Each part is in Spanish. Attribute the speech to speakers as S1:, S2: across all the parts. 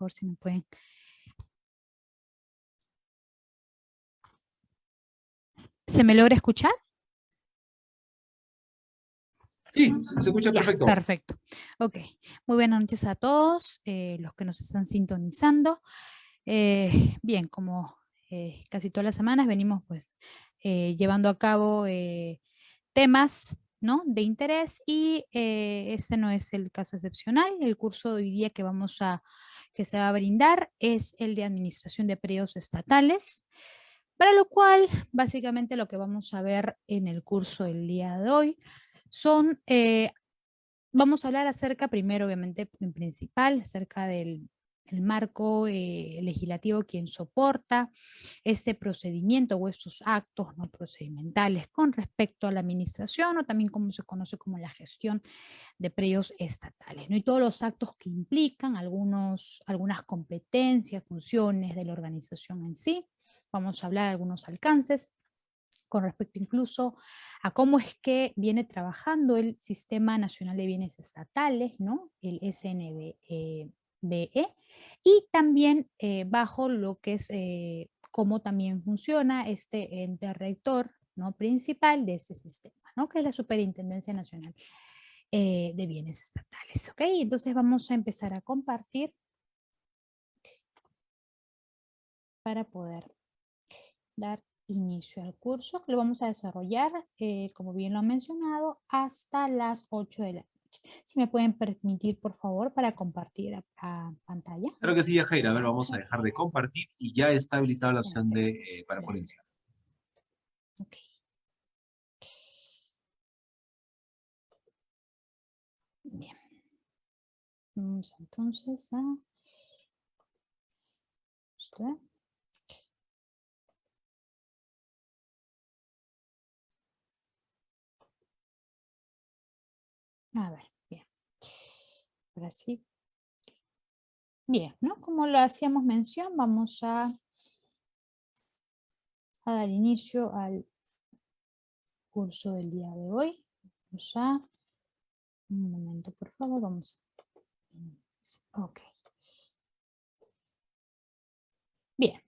S1: favor, si me pueden. ¿Se me logra escuchar?
S2: Sí, se escucha perfecto.
S1: Perfecto. Ok. Muy buenas noches a todos los que nos están sintonizando. Bien, como casi todas las semanas venimos pues llevando a cabo temas, ¿no?, de interés, y este no es el caso excepcional. El curso de hoy día que se va a brindar es el de Administración de Predios Estatales, para lo cual básicamente lo que vamos a ver en el curso del día de hoy son, vamos a hablar acerca primero, obviamente, en principal, acerca del marco legislativo, quien soporta este procedimiento o estos actos no procedimentales con respecto a la administración, o también como se conoce como la gestión de predios estatales, ¿no? Y todos los actos que implican algunas competencias, funciones de la organización en sí. Vamos a hablar de algunos alcances con respecto incluso a cómo es que viene trabajando el Sistema Nacional de Bienes Estatales, ¿no?, el SNBE, y también bajo lo que es cómo también funciona este ente rector, ¿no?, principal de este sistema, ¿no?, que es la Superintendencia Nacional de Bienes Estatales. ¿Ok? Entonces vamos a empezar a compartir para poder dar inicio al curso, que lo vamos a desarrollar, como bien lo han mencionado, hasta las 8 de la noche. Si me pueden permitir, por favor, para compartir a pantalla.
S2: Claro que sí, Yajaira. A ver, vamos a dejar de compartir y ya está habilitada la opción de para ponencia.
S1: Ok. Bien. Vamos entonces a... ¿Usted? A ver, bien. Ahora sí. Bien, ¿no? Como lo hacíamos mención, vamos a dar inicio al curso del día de hoy. Vamos a... Un momento, por favor, vamos a... Ok. Bien.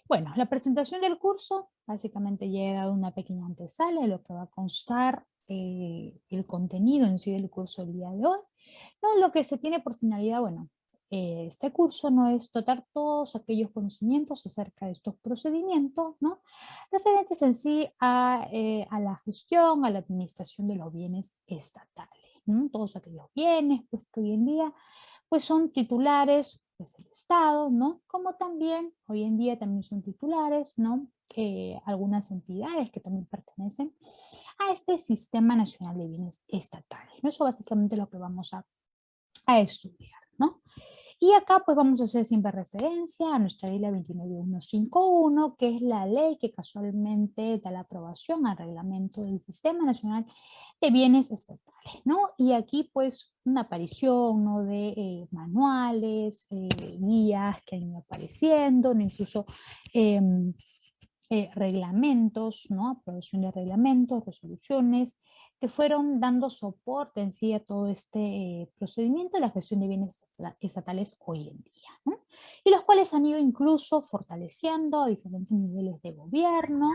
S1: Bueno, la presentación del curso, básicamente ya he dado una pequeña antesala de lo que va a constar el contenido en sí del curso del día de hoy. ¿No? Lo que se tiene por finalidad, bueno, este curso no es dotar todos aquellos conocimientos acerca de estos procedimientos, ¿no?, referentes en sí a la gestión, a la administración de los bienes estatales, ¿no? Todos aquellos bienes pues, que hoy en día pues, son titulares pues, del Estado, ¿no?, como también hoy en día también son titulares, ¿no?, algunas entidades que también pertenecen a este Sistema Nacional de Bienes Estatales, ¿no? Eso básicamente es lo que vamos a estudiar, ¿no? Y acá pues vamos a hacer siempre referencia a nuestra ley la 29151, que es la ley que casualmente da la aprobación al reglamento del Sistema Nacional de Bienes Estatales, ¿no? Y aquí pues una aparición, ¿no?, de manuales, guías que han ido apareciendo, ¿no?, incluso reglamentos, ¿no?, aprobación de reglamentos, resoluciones, que fueron dando soporte en sí a todo este procedimiento de la gestión de bienes estatales hoy en día, ¿no?, y los cuales han ido incluso fortaleciendo a diferentes niveles de gobierno,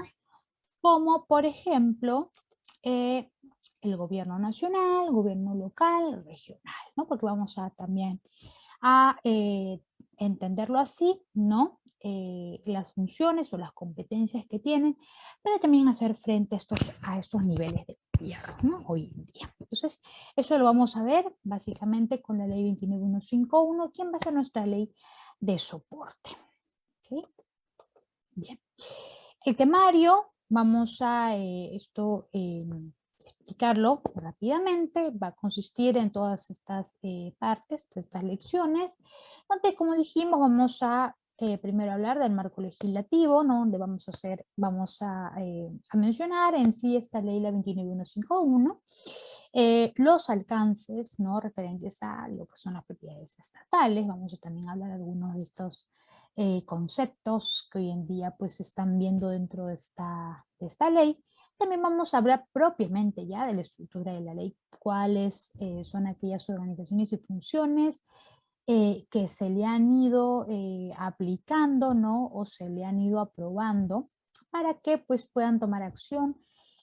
S1: como por ejemplo el gobierno nacional, gobierno local, regional, ¿no?, porque vamos a también a entenderlo así, ¿no?, las funciones o las competencias que tienen para también hacer frente a estos niveles de gobierno, ¿no?, hoy en día. Entonces, eso lo vamos a ver básicamente con la ley 29151, quien va a ser nuestra ley de soporte. ¿Okay? Bien. El temario, vamos a explicarlo rápidamente, va a consistir en todas estas partes, estas lecciones, donde, como dijimos, vamos a primero hablar del marco legislativo, ¿no?, donde vamos a mencionar en sí esta ley, la 29151, los alcances, ¿no?, referentes a lo que son las propiedades estatales. Vamos a también hablar de algunos de estos conceptos que hoy en día pues se están viendo dentro de esta ley. También vamos a hablar propiamente ya de la estructura de la ley, cuáles son aquellas organizaciones y funciones que se le han ido aplicando, ¿no? O se le han ido aprobando para que pues puedan tomar acción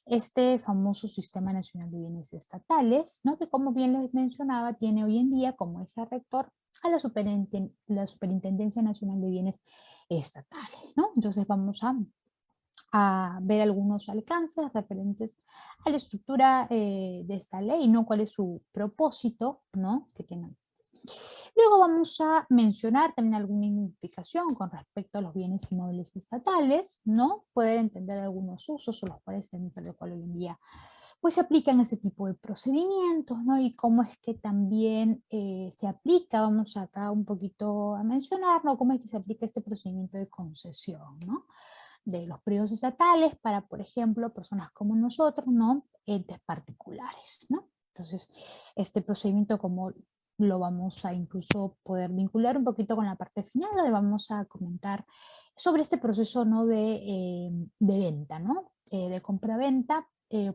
S1: este famoso Sistema Nacional de Bienes Estatales, ¿no? Que como bien les mencionaba, tiene hoy en día como eje rector a la Superintendencia Nacional de Bienes Estatales, ¿no? Entonces vamos a ver algunos alcances referentes a la estructura de esta ley, ¿no? ¿Cuál es su propósito, ¿no? Que tiene. Luego vamos a mencionar también alguna identificación con respecto a los bienes inmuebles estatales, ¿no? Poder entender algunos usos o los cuales también para lo cual hoy en día pues se aplican ese tipo de procedimientos, ¿no? Y cómo es que también se aplica, vamos acá un poquito a mencionar, ¿no? Cómo es que se aplica este procedimiento de concesión, ¿no? De los periodos estatales para, por ejemplo, personas como nosotros, ¿no? Entes particulares, ¿no? Entonces, este procedimiento, como lo vamos a incluso poder vincular un poquito con la parte final, donde vamos a comentar sobre este proceso, ¿no? De venta, ¿no? De compra-venta,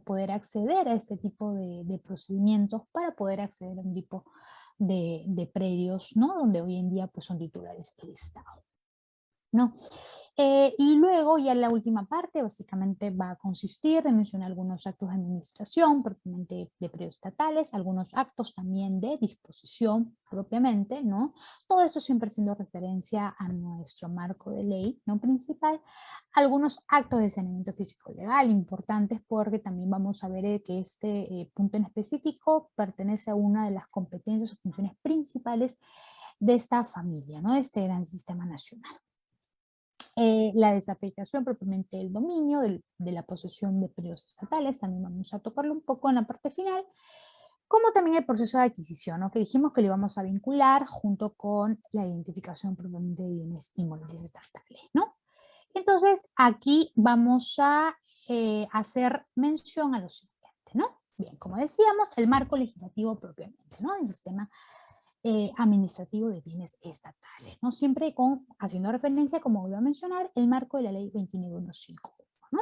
S1: poder acceder a este tipo de procedimientos para poder acceder a un tipo de predios, ¿no? Donde hoy en día pues, son titulares el Estado, ¿no? Y luego ya la última parte básicamente va a consistir de mencionar algunos actos de administración propiamente de periodos estatales, algunos actos también de disposición propiamente, ¿no? Todo eso siempre haciendo referencia a nuestro marco de ley, ¿no? Principal. Algunos actos de saneamiento físico legal importantes porque también vamos a ver que este punto en específico pertenece a una de las competencias o funciones principales de esta familia, ¿no? De este gran sistema nacional. La desaplicación propiamente del dominio, de la posesión de periodos estatales, también vamos a tocarlo un poco en la parte final, como también el proceso de adquisición, ¿no? Que dijimos que lo íbamos a vincular junto con la identificación propiamente de bienes inmuebles estatales, ¿no? Entonces, aquí vamos a hacer mención a lo siguiente, ¿no? Bien, como decíamos, el marco legislativo propiamente, ¿no? El sistema administrativo de bienes estatales, ¿no? Siempre haciendo referencia, como voy a mencionar, el marco de la ley 29151, ¿no?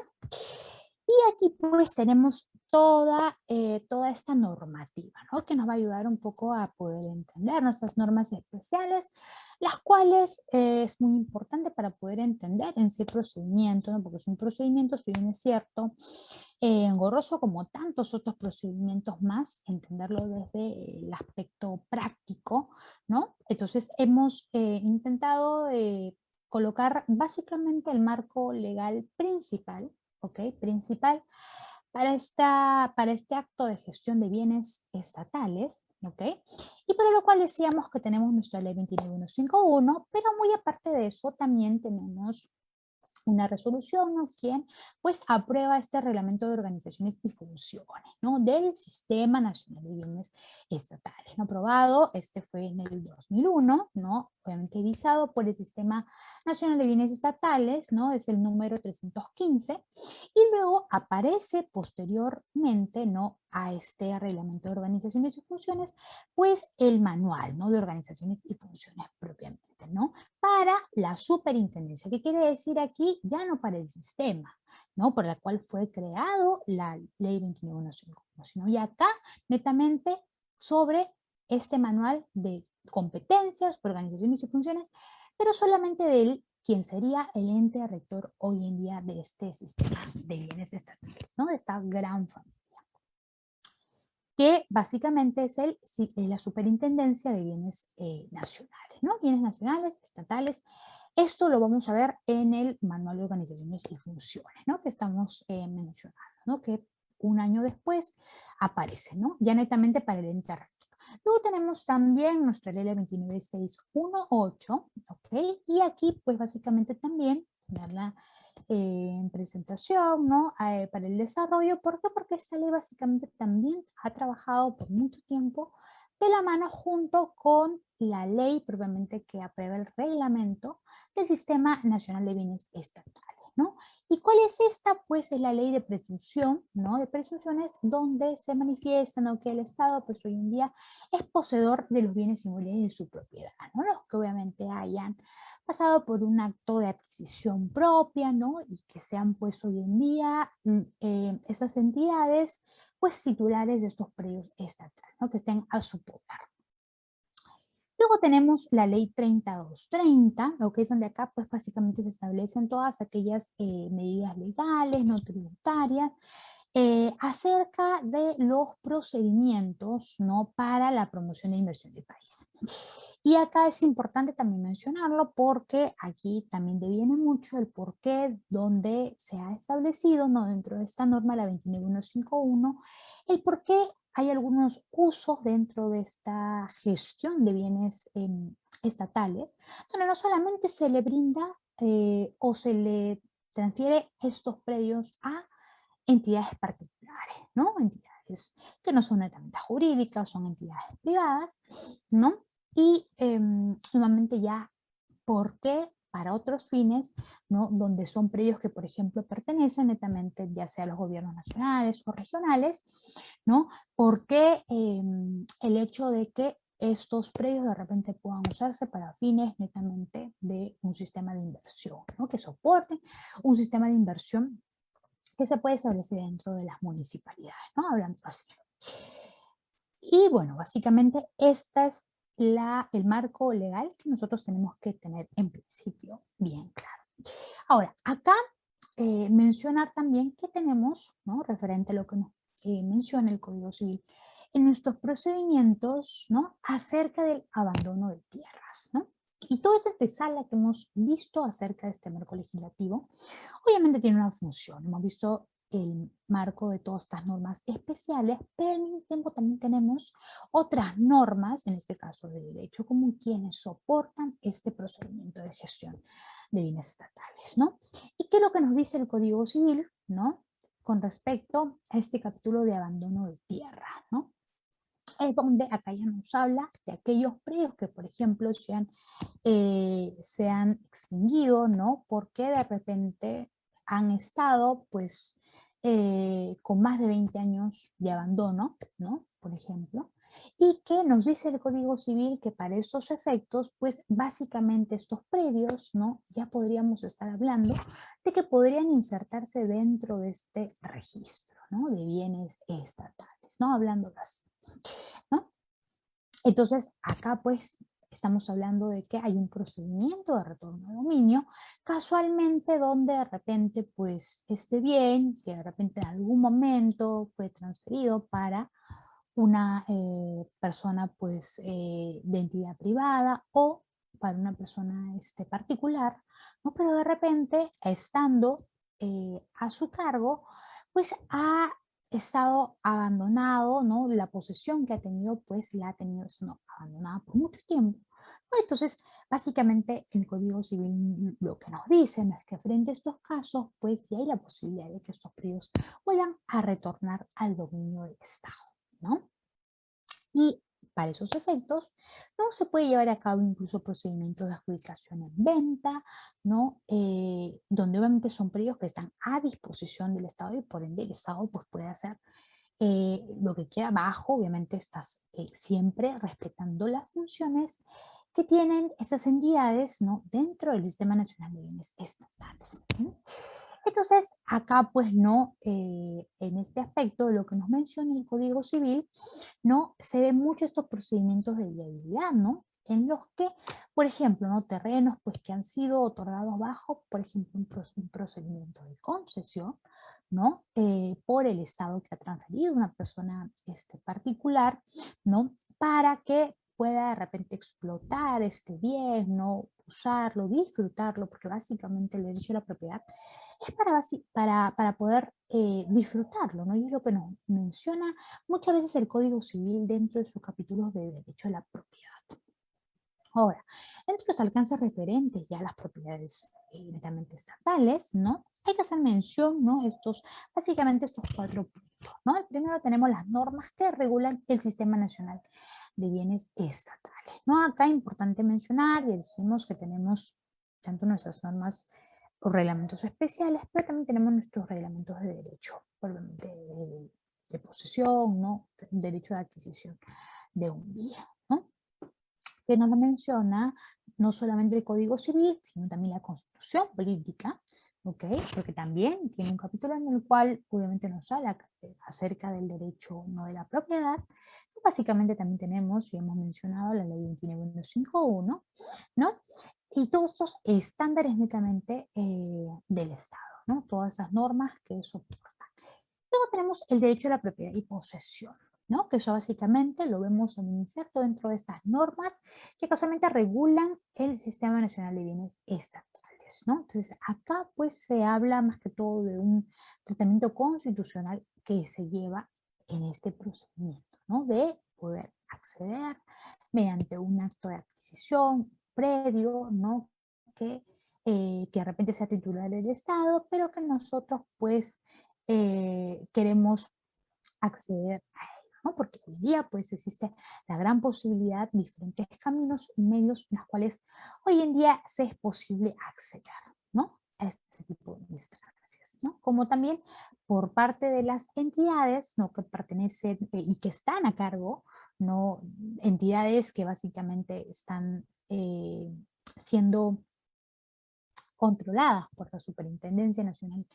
S1: Y aquí pues tenemos toda esta normativa, ¿no? Que nos va a ayudar un poco a poder entender nuestras normas especiales, las cuales es muy importante para poder entender en ese procedimiento, ¿no? Porque es un procedimiento, si bien es cierto, engorroso como tantos otros procedimientos más, entenderlo desde el aspecto práctico, ¿no? Entonces hemos intentado colocar básicamente el marco legal principal, ¿ok? Principal para este acto de gestión de bienes estatales, ¿ok? Y para lo cual decíamos que tenemos nuestra ley 29151, pero muy aparte de eso también tenemos una resolución, ¿no? Quien pues aprueba este reglamento de organizaciones y funciones, ¿no? Del Sistema Nacional de Bienes Estatales, ¿no? Aprobado, este fue en el 2001, ¿no? Obviamente visado por el Sistema Nacional de Bienes Estatales, ¿no? Es el número 315, y luego aparece posteriormente, ¿no? A este reglamento de organizaciones y funciones, pues el manual, ¿no? De organizaciones y funciones propiamente, ¿no? Para la superintendencia. ¿Qué quiere decir aquí? Ya no para el sistema, ¿no? Por la cual fue creado la ley 29151, sino ya acá netamente sobre este manual de competencias, organizaciones y funciones, pero solamente de él, quien sería el ente rector hoy en día de este sistema de bienes estatales, ¿no? De esta gran familia, que básicamente es la superintendencia de bienes nacionales, ¿no? Bienes nacionales, estatales. Esto lo vamos a ver en el manual de organizaciones y funciones, ¿no? Que estamos mencionando, ¿no? Que un año después aparece, ¿no? Ya netamente para el ente rector. Luego tenemos también nuestra ley 29618, ¿ok? Y aquí, pues básicamente también verla en presentación, ¿no? Para el desarrollo. ¿Por qué? Porque esta ley básicamente también ha trabajado por mucho tiempo de la mano junto con la ley propiamente que aprueba el reglamento del Sistema Nacional de Bienes Estatales, ¿no? ¿Y cuál es esta? Pues es la ley de presunción, ¿no? De presunciones donde se manifiesta, ¿no? Que el Estado, pues hoy en día es poseedor de los bienes inmuebles de su propiedad, ¿no? Los que obviamente hayan pasado por un acto de adquisición propia, ¿no? Y que sean pues hoy en día esas entidades pues titulares de estos predios estatales, ¿no? Que estén a su poder. Luego tenemos la ley 3230, ¿ok? Donde acá pues básicamente se establecen todas aquellas medidas legales, no tributarias, acerca de los procedimientos, ¿no? Para la promoción de inversión del país. Y acá es importante también mencionarlo porque aquí también deviene mucho el porqué donde se ha establecido, ¿no? Dentro de esta norma, la 29151, el por qué hay algunos usos dentro de esta gestión de bienes estatales, donde no solamente se le brinda o se le transfiere estos predios a entidades particulares, ¿no? Entidades que no son netamente jurídicas, son entidades privadas, ¿no? Y nuevamente ya, ¿por qué? Para otros fines, ¿no? Donde son predios que, por ejemplo, pertenecen netamente ya sea a los gobiernos nacionales o regionales, ¿no? ¿Por qué el hecho de que estos predios de repente puedan usarse para fines netamente de un sistema de inversión, ¿no? Que soporten un sistema de inversión que se puede establecer dentro de las municipalidades, ¿no? Hablando así. Y bueno, básicamente este es el marco legal que nosotros tenemos que tener en principio bien claro. Ahora, acá mencionar también que tenemos, ¿no? Referente a lo que nos menciona el Código Civil, en nuestros procedimientos, ¿no? Acerca del abandono de tierras, ¿no? Y toda esta antesala que hemos visto acerca de este marco legislativo, obviamente tiene una función. Hemos visto el marco de todas estas normas especiales, pero al mismo tiempo también tenemos otras normas, en este caso de derecho común, quienes soportan este procedimiento de gestión de bienes estatales, ¿no? ¿Y qué es lo que nos dice el Código Civil, ¿no? Con respecto a este capítulo de abandono de tierra, ¿no? Es donde acá ya nos habla de aquellos predios que, por ejemplo, se han extinguido, ¿no? Porque de repente han estado, pues, con más de 20 años de abandono, ¿no? Por ejemplo, y que nos dice el Código Civil que para esos efectos, pues, básicamente estos predios, ¿no? Ya podríamos estar hablando de que podrían insertarse dentro de este registro, ¿no? De bienes estatales, ¿no? Hablando así, ¿no? Entonces, acá pues estamos hablando de que hay un procedimiento de retorno de dominio, casualmente donde de repente pues este bien, que de repente en algún momento fue transferido para una persona pues de entidad privada o para una persona particular, ¿no? Pero de repente estando a su cargo, pues ha estado abandonado, ¿no? La posesión que ha tenido, pues la ha tenido no, abandonada por mucho tiempo, ¿no? Entonces, básicamente el Código Civil lo que nos dice ¿no? es que frente a estos casos, pues sí hay la posibilidad de que estos predios vuelvan a retornar al dominio del Estado, ¿no? Y para esos efectos, no se puede llevar a cabo incluso procedimientos de adjudicación en venta, ¿no? Donde obviamente son predios que están a disposición del Estado y por ende el Estado pues, puede hacer lo que quiera bajo, obviamente estás siempre respetando las funciones que tienen esas entidades ¿no? dentro del Sistema Nacional de Bienes Estatales. ¿Sí? Entonces, acá pues no, en este aspecto, lo que nos menciona el Código Civil, ¿no? Se ven mucho estos procedimientos de viabilidad, ¿no? En los que, por ejemplo, ¿no? Terrenos pues, que han sido otorgados bajo, por ejemplo, un procedimiento de concesión, ¿no? Por el Estado que ha transferido una persona particular, ¿no? Para que pueda de repente explotar este bien, ¿no? Usarlo, disfrutarlo, porque básicamente el derecho a la propiedad es para poder disfrutarlo, ¿no? Y es lo que nos menciona muchas veces el Código Civil dentro de sus capítulos de derecho a la propiedad. Ahora, entre los alcances referentes ya a las propiedades netamente estatales, ¿no? Hay que hacer mención, ¿no? Básicamente estos 4 puntos, ¿no? El primero tenemos las normas que regulan el Sistema Nacional de Bienes Estatales, ¿no? Acá es importante mencionar, ya dijimos que tenemos tanto nuestras normas o reglamentos especiales, pero también tenemos nuestros reglamentos de derecho, obviamente de posesión, ¿no? Derecho de adquisición de un bien, ¿no? Que nos lo menciona no solamente el Código Civil, sino también la Constitución Política, ¿ok? Porque también tiene un capítulo en el cual obviamente nos habla acerca del derecho no de la propiedad. Básicamente también tenemos, y hemos mencionado, la ley 29151, ¿no? Y todos estos estándares netamente del Estado, ¿no? Todas esas normas que soportan. Luego tenemos el derecho a la propiedad y posesión, ¿no? Que eso básicamente lo vemos en inserto dentro de estas normas que casualmente regulan el Sistema Nacional de Bienes Estatales, ¿no? Entonces, acá pues se habla más que todo de un tratamiento constitucional que se lleva en este procedimiento, ¿no? De poder acceder mediante un acto de adquisición predio, ¿no? Que de repente sea titular del Estado, pero que nosotros pues queremos acceder a ello, ¿no? Porque hoy día pues existe la gran posibilidad, diferentes caminos y medios en los cuales hoy en día se es posible acceder, ¿no? A este tipo de instancias, ¿no? Como también por parte de las entidades, ¿no? Que pertenecen y que están a cargo, ¿no? Entidades que básicamente están siendo controladas por la Superintendencia Nacional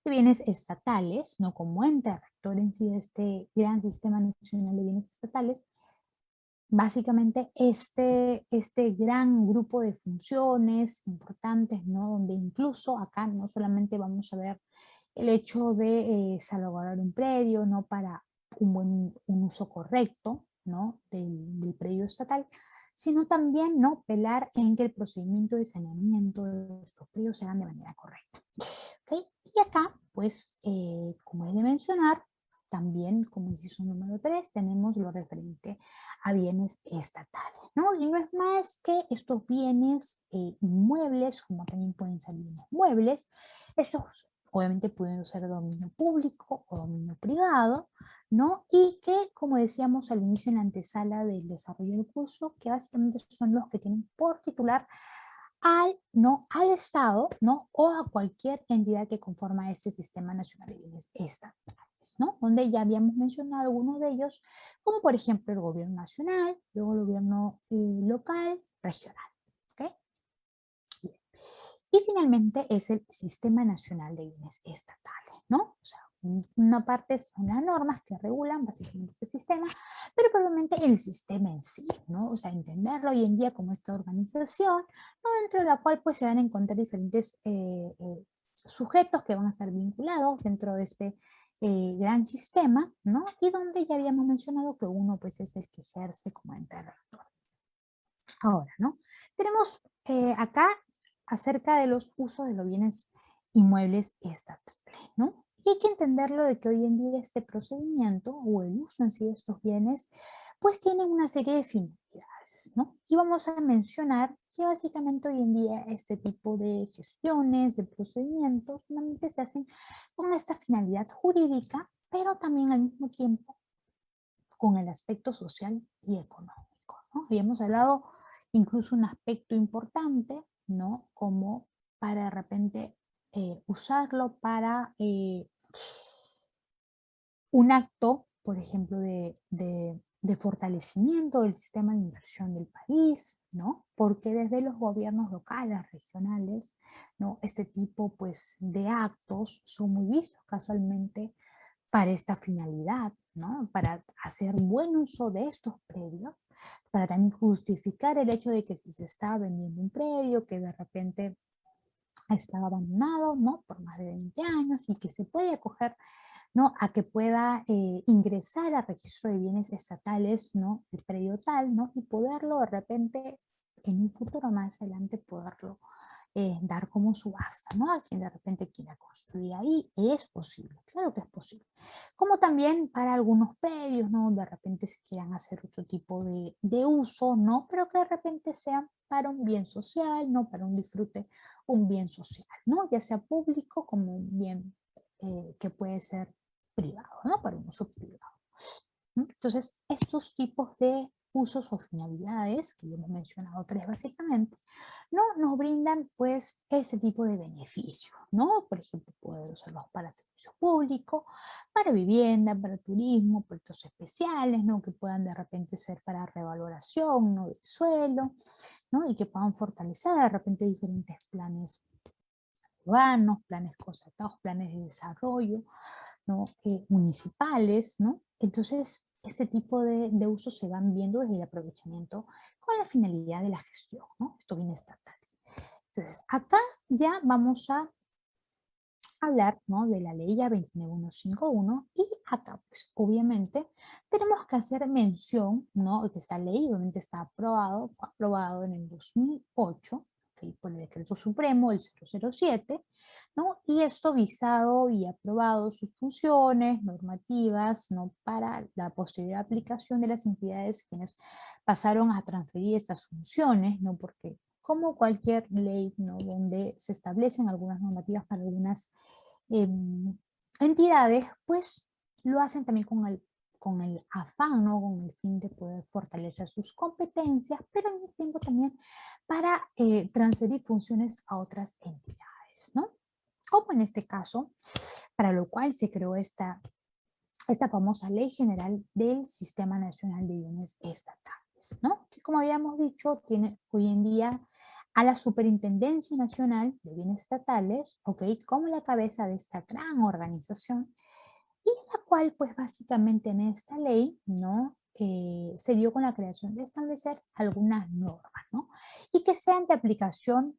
S1: de Bienes Estatales, no como ente rector en sí de este gran sistema nacional de bienes estatales. Básicamente este gran grupo de funciones importantes, ¿no? Donde incluso acá no solamente vamos a ver el hecho de salvaguardar un predio, ¿no? Para un uso correcto, ¿no? Del predio estatal, sino también, ¿no? Velar en que el procedimiento de saneamiento de estos predios se hagan de manera correcta. ¿Ok? Y acá, pues, como es de mencionar, también como inciso número 3, tenemos lo referente a bienes estatales, ¿no? Y no es más que estos bienes inmuebles, como también pueden ser bienes muebles, estos obviamente pueden ser dominio público o dominio privado, ¿no? Y que, como decíamos al inicio en la antesala del desarrollo del curso, que básicamente son los que tienen por titular no, al Estado, ¿no? O a cualquier entidad que conforma este Sistema Nacional de Bienes Estatales, ¿no? Donde ya habíamos mencionado algunos de ellos, como por ejemplo el gobierno nacional, luego el gobierno local, regional, ¿ok? Bien. Y finalmente es el Sistema Nacional de Bienes Estatales, ¿no? O sea, una parte son las normas que regulan básicamente este sistema, pero probablemente el sistema en sí, ¿no? O sea, entenderlo hoy en día como esta organización, ¿no? Dentro de la cual pues se van a encontrar diferentes sujetos que van a estar vinculados dentro de este gran sistema, ¿no? Y donde ya habíamos mencionado que uno pues es el que ejerce como ente rector. Ahora, ¿no? Tenemos acá acerca de los usos de los bienes inmuebles estatales, ¿no? Y hay que entenderlo de que hoy en día este procedimiento o el uso en sí de estos bienes, pues tiene una serie de finalidades, ¿no? Y vamos a mencionar que básicamente hoy en día este tipo de gestiones, de procedimientos, normalmente se hacen con esta finalidad jurídica, pero también al mismo tiempo con el aspecto social y económico, ¿no? Habíamos hablado incluso un aspecto importante, ¿no? Como para de repente usarlo para un acto, por ejemplo, de fortalecimiento del sistema de inversión del país, ¿no? Porque desde los gobiernos locales, regionales, ¿no? Este tipo, pues, de actos son muy vistos casualmente para esta finalidad, ¿no? Para hacer buen uso de estos predios, para también justificar el hecho de que si se está vendiendo un predio que de repente estaba abandonado, ¿no? Por más de 20 años y que se puede acoger, ¿no? A que pueda ingresar al registro de bienes estatales, ¿no? El predio tal, ¿no? Y poderlo de repente en un futuro más adelante poderlo dar como subasta, ¿no? A quien de repente quiera construir ahí, es posible, claro que es posible. Como también para algunos predios, ¿no? De repente se quieran hacer otro tipo de uso, ¿no? Pero que de repente sean para un bien social, ¿no? Para un disfrute, un bien social, ¿no? Ya sea público como un bien que puede ser privado, ¿no? Para un uso privado. Entonces, estos tipos de usos o finalidades, que ya hemos mencionado tres básicamente, ¿no? Nos brindan pues ese tipo de beneficio, ¿no? Por ejemplo, poder usarlos para servicio público, para vivienda, para turismo, proyectos especiales, ¿no? Que puedan de repente ser para revaloración, ¿no? Del suelo, ¿no? Y que puedan fortalecer de repente diferentes planes urbanos, planes concertados, planes de desarrollo, ¿no? Municipales, ¿no? Entonces, este tipo de usos se van viendo desde el aprovechamiento con la finalidad de la gestión, ¿no? Estos bienes estatales. Entonces, acá ya vamos a hablar, ¿no? De la ley ya 29151 y acá, pues, obviamente, tenemos que hacer mención, ¿no? De que esta ley obviamente está aprobado, fue aprobado en el 2008, ¿ok? Por el Decreto Supremo, el 007, ¿no? Y esto visado y aprobado sus funciones normativas, ¿no? Para la posterior aplicación de las entidades quienes pasaron a transferir estas funciones, ¿no? Porque como cualquier ley, ¿no? Donde se establecen algunas normativas para algunas em, entidades, pues lo hacen también con el afán, ¿no? Con el fin de poder fortalecer sus competencias, pero al mismo tiempo también para transferir funciones a otras entidades, ¿no? Como en este caso, para lo cual se creó esta famosa Ley General del Sistema Nacional de Bienes Estatales, ¿no? Que como habíamos dicho, tiene hoy en día a la Superintendencia Nacional de Bienes Estatales, ¿ok? Como la cabeza de esta gran organización, y la cual, pues básicamente en esta ley, ¿no? Se dio con la creación de establecer algunas normas, ¿no? Y que sean de aplicación,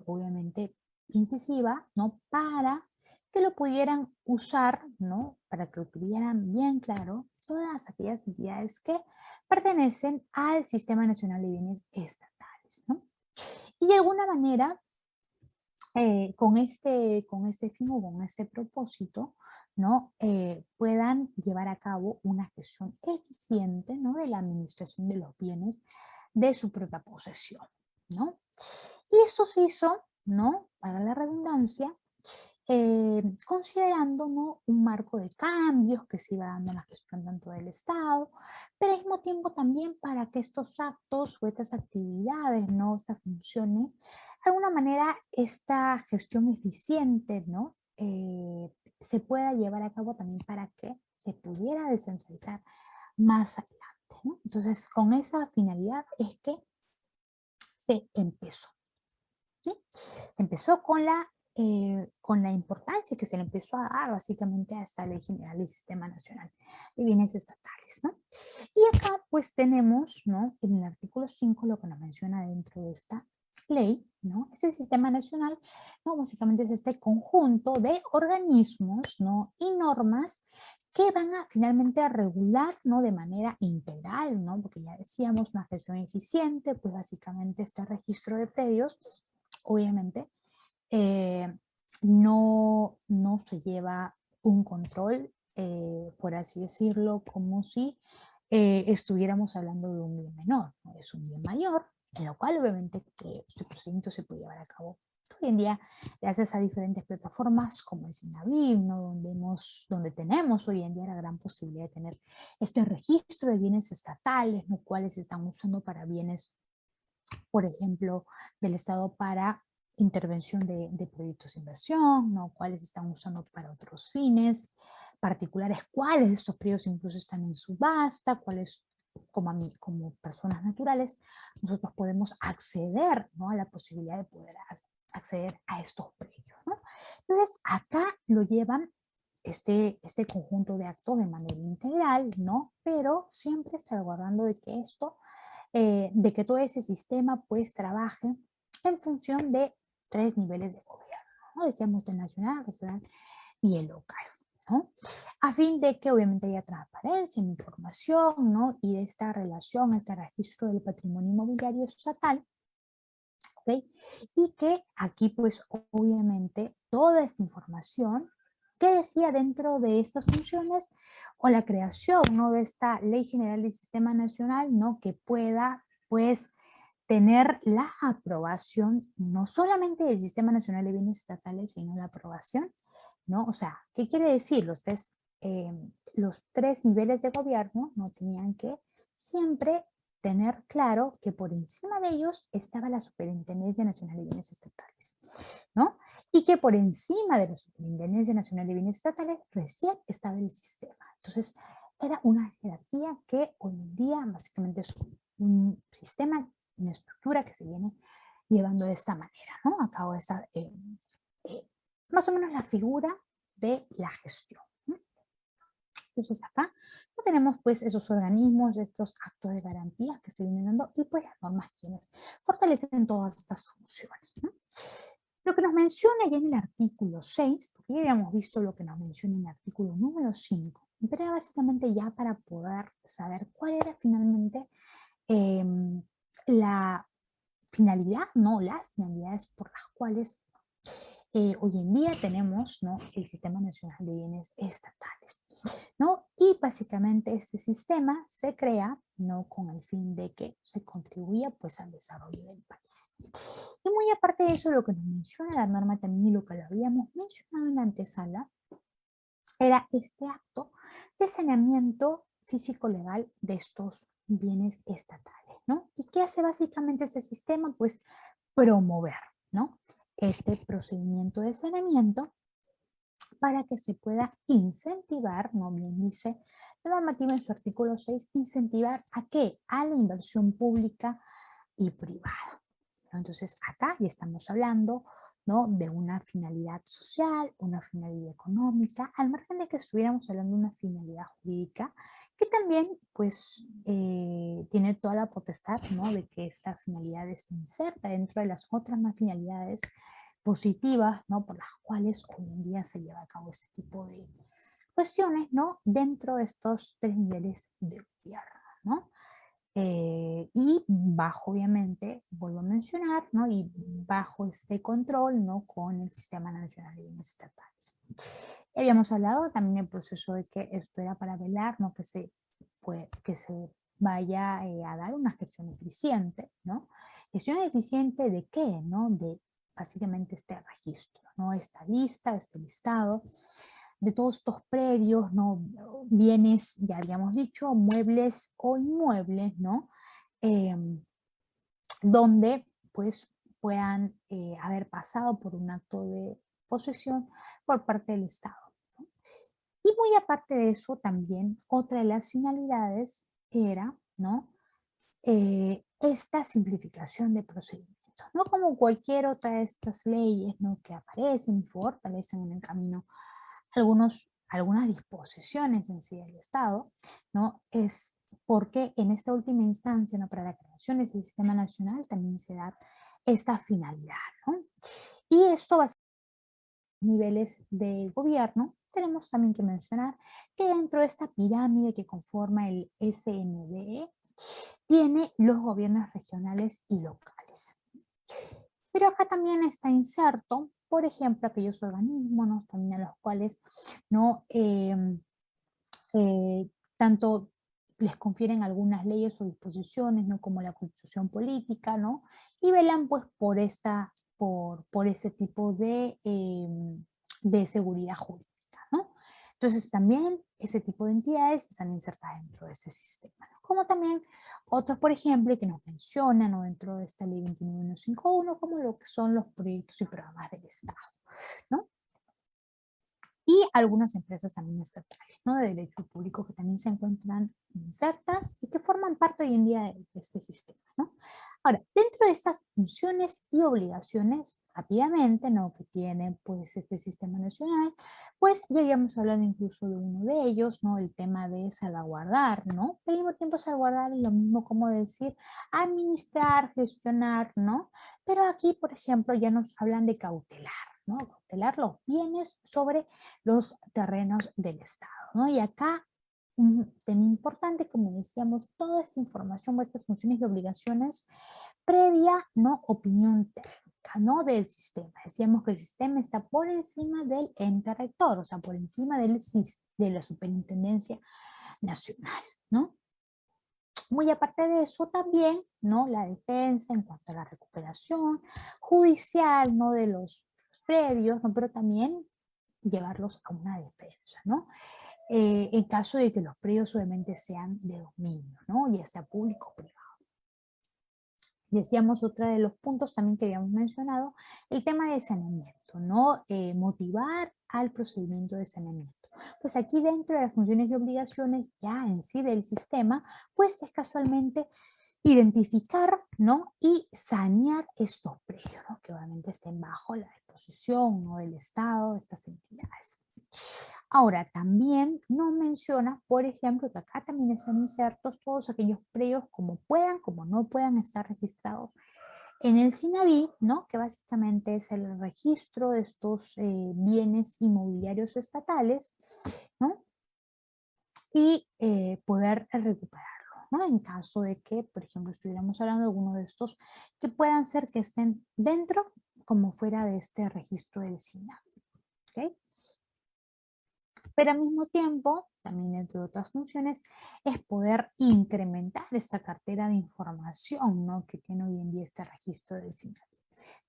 S1: obviamente, incisiva, ¿no? Para que lo pudieran usar, ¿no? Para que lo tuvieran bien claro todas aquellas entidades que pertenecen al Sistema Nacional de Bienes Estatales, ¿no? Y de alguna manera, con este fin o con este propósito, ¿no? Puedan llevar a cabo una gestión eficiente, ¿no? De la administración de los bienes de su propia posesión, ¿no? Y esto se hizo, ¿no? Para la redundancia, considerando, ¿no? Un marco de cambios que se iba dando en la gestión tanto del Estado, pero al mismo tiempo también para que estos actos o estas actividades, ¿no? Estas funciones, de alguna manera esta gestión eficiente, ¿no? Se pueda llevar a cabo también para que se pudiera descentralizar más adelante, ¿no? Entonces, con esa finalidad es que se empezó. ¿Sí? Se empezó con la importancia que se le empezó a dar básicamente a esta Ley General del Sistema Nacional de Bienes Estatales, ¿no? Y acá pues tenemos, ¿no? En el artículo 5 lo que nos menciona dentro de esta ley, ¿no? Este sistema nacional, ¿no? Básicamente es este conjunto de organismos, ¿no? Y normas que van a finalmente a regular, ¿no? De manera integral, ¿no? Porque ya decíamos, una gestión eficiente, pues básicamente este registro de predios obviamente, eh, no se lleva un control, por así decirlo, como si estuviéramos hablando de un bien menor, ¿no? Es un bien mayor, en lo cual obviamente que este procedimiento se puede llevar a cabo. Hoy en día, gracias a diferentes plataformas como el Sinavib, ¿no? Donde tenemos hoy en día la gran posibilidad de tener este registro de bienes estatales, los cuales se están usando para bienes, por ejemplo, del Estado para intervención de proyectos de inversión, ¿no? Cuáles están usando para otros fines particulares, cuáles de estos periodos incluso están en subasta, cuáles como, como personas naturales, nosotros podemos acceder, ¿no? A la posibilidad de poder acceder a estos predios, ¿no? Entonces, acá lo llevan este conjunto de actos de manera integral, ¿no? Pero siempre salvaguardando de que esto de que todo ese sistema pues trabaje en función de tres niveles de gobierno, ¿no? Decíamos el nacional, regional y el local, ¿no? A fin de que obviamente haya transparencia en información, ¿no? Y de esta relación, este registro del patrimonio inmobiliario estatal, ¿ok? Y que aquí pues obviamente toda esta información que decía dentro de estas funciones o la creación, ¿no? De esta Ley General del Sistema Nacional, ¿no? Que pueda pues tener la aprobación no solamente del Sistema Nacional de Bienes Estatales, sino la aprobación, ¿no? O sea, ¿qué quiere decir? Los tres niveles de gobierno no tenían que siempre tener claro que por encima de ellos estaba la Superintendencia Nacional de Bienes Estatales, ¿no? Y que por encima de la Superintendencia Nacional de Bienes Estatales recién estaba el sistema. Entonces, era una jerarquía que hoy en día básicamente es un sistema, una estructura que se viene llevando de esta manera, ¿no? A cabo esta más o menos la figura de la gestión. Entonces acá no tenemos pues esos organismos, estos actos de garantía que se vienen dando y pues las normas quienes fortalecen todas estas funciones, ¿no? Lo que nos menciona ya en el artículo 6, porque ya habíamos visto lo que nos menciona en el artículo número 5, pero era básicamente ya para poder saber cuál era finalmente la finalidad, no las finalidades por las cuales hoy en día tenemos, ¿no?, el Sistema Nacional de Bienes Estatales, ¿no? Y básicamente este sistema se crea, ¿no?, con el fin de que se contribuya pues al desarrollo del país. Y muy aparte de eso, lo que nos menciona la norma también y lo que lo habíamos mencionado en la antesala, era este acto de saneamiento físico-legal de estos bienes estatales, ¿no? ¿Y qué hace básicamente ese sistema? Pues promover, ¿no?, este procedimiento de saneamiento para que se pueda incentivar, ¿no?, bien dice la normativa en su artículo 6, incentivar ¿a qué? A la inversión pública y privada. Entonces, acá ya estamos hablando, ¿no?, de una finalidad social, una finalidad económica, al margen de que estuviéramos hablando de una finalidad jurídica, que también, pues, tiene toda la potestad, ¿no?, de que esta finalidad esté inserta dentro de las otras más finalidades positivas, ¿no?, por las cuales hoy en día se lleva a cabo este tipo de cuestiones, ¿no?, dentro de estos tres niveles de gobierno, ¿no? Y bajo, obviamente, vuelvo a mencionar, ¿no?, y bajo este control, ¿no?, con el Sistema Nacional de Bienes Estatales. Habíamos hablado también del proceso de que esto era para velar, ¿no?, que se vaya a dar una gestión eficiente, ¿no? ¿Gestión eficiente de qué? ¿No? De básicamente este registro, ¿no? Esta lista, este listado de todos estos predios, ¿no?, bienes, ya habíamos dicho, muebles o inmuebles, ¿no?, donde pues puedan haber pasado por un acto de posesión por parte del Estado, ¿no? Y muy aparte de eso, también otra de las finalidades era, ¿no?, esta simplificación de procedimientos, no como cualquier otra de estas leyes, ¿no?, que aparecen y fortalecen en el camino algunas disposiciones en sí del Estado, ¿no? Es porque en esta última instancia, ¿no?, para la creación de ese sistema nacional también se da esta finalidad, ¿no? Y esto va a ser niveles de gobierno. Tenemos también que mencionar que dentro de esta pirámide que conforma el SNDE, tiene los gobiernos regionales y locales. Pero acá también está inserto, por ejemplo, aquellos organismos, ¿no?, también a los cuales no tanto les confieren algunas leyes o disposiciones, ¿no?, como la constitución política, ¿no?, y velan pues por ese tipo de seguridad jurídica, ¿no? Entonces también ese tipo de entidades están insertadas dentro de este sistema, ¿no? Como también otros, por ejemplo, que nos mencionan, ¿no?, dentro de esta ley 29151, como lo que son los proyectos y programas del Estado, ¿no? Y algunas empresas también estatales, ¿no?, de derecho público que también se encuentran insertas y que forman parte hoy en día de este sistema, ¿no? Ahora, dentro de estas funciones y obligaciones, rápidamente, ¿no?, que tiene pues este sistema nacional, pues ya habíamos hablado incluso de uno de ellos, ¿no?, el tema de salvaguardar, ¿no? Al mismo tiempo salvaguardar es lo mismo como decir administrar, gestionar, ¿no? Pero aquí, por ejemplo, ya nos hablan de cautelar, ¿no? Cautelar los bienes sobre los terrenos del Estado, ¿no? Y acá un tema importante, como decíamos, toda esta información, estas funciones y obligaciones previa, ¿no?, opinión técnica, ¿no?, del sistema. Decíamos que el sistema está por encima del ente rector, o sea, por encima de la Superintendencia Nacional, ¿no? Muy aparte de eso también, ¿no?, la defensa en cuanto a la recuperación judicial, ¿no?, de los predios, ¿no?, pero también llevarlos a una defensa, ¿no? En caso de que los predios obviamente sean de dominio, ¿no?, ya sea público o privado. Decíamos otro de los puntos también que habíamos mencionado, el tema de saneamiento, ¿no? Motivar al procedimiento de saneamiento. Pues aquí dentro de las funciones y obligaciones ya en sí del sistema, pues es casualmente
S3: identificar, ¿no? Y sanear estos predios, ¿no? Que obviamente estén bajo la disposición, ¿no? Del Estado, de estas entidades. Ahora, también nos menciona, por ejemplo, que acá también están insertos todos aquellos predios como puedan, como no puedan estar registrados en el SINAVI, ¿no? Que básicamente es el registro de estos bienes inmobiliarios estatales, ¿no? Y poder recuperarlo, ¿no? En caso de que, por ejemplo, estuviéramos hablando de alguno de estos que puedan ser que estén dentro como fuera de este registro del SINAVI, ¿ok? Pero al mismo tiempo, también entre otras funciones, es poder incrementar esta cartera de información, ¿no? Que tiene hoy en día este registro del SINAVI.